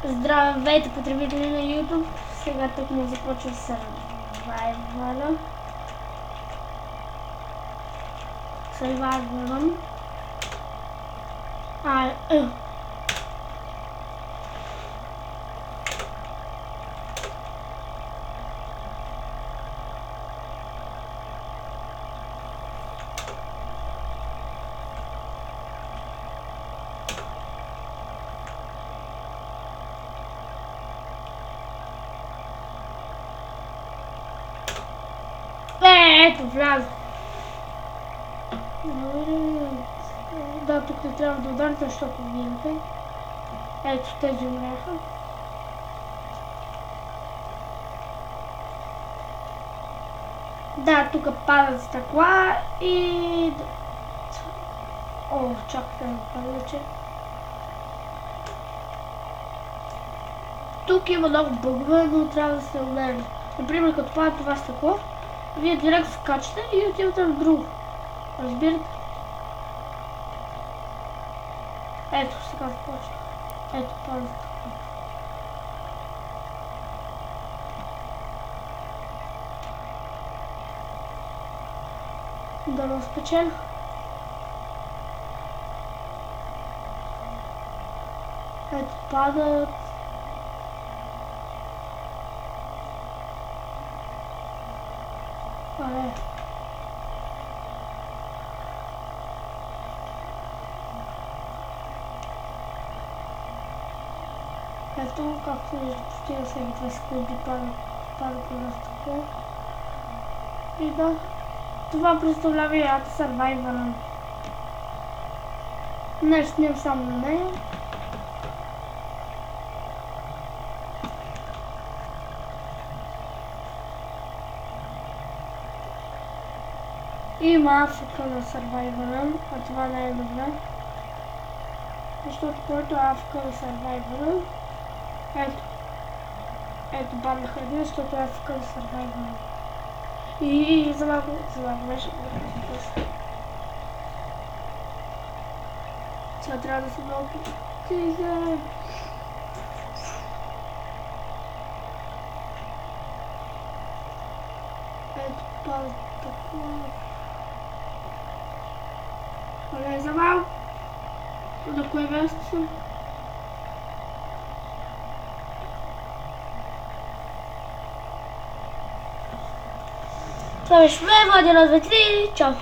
Здравейте, потребители на YouTube! Сега тук му започва Survivor. Ето, вляза. Да, тук не трябва да ударите, защото винаха. Ето, тези умряха. Да, тук падат стъкла и... О, чакайте да пада, че... Тук има много бъгове, но трябва да се умерим. Например, като пада това стъкло, вие директно скачате и отивате в друго. Разбирате? Ето, сега започва. Ето, пада стъкло. Да го спечеля. Ето, падат. Ето, както виждате, почти на всеки 2 секунди пада по едно стъкло. И да, това представлява играта Survivor. Днес снимам само на нея. Има Африка на Survivor, а това не е добре. Защото който е Африка на Survivor, ето паднаха един, защото е Африка на Survivor. И за малко беше много. Сега трябва да се много тиза. Ето падат такова. Не за малко. На кое място съм? Това беше време, 1, 2, 3, чао!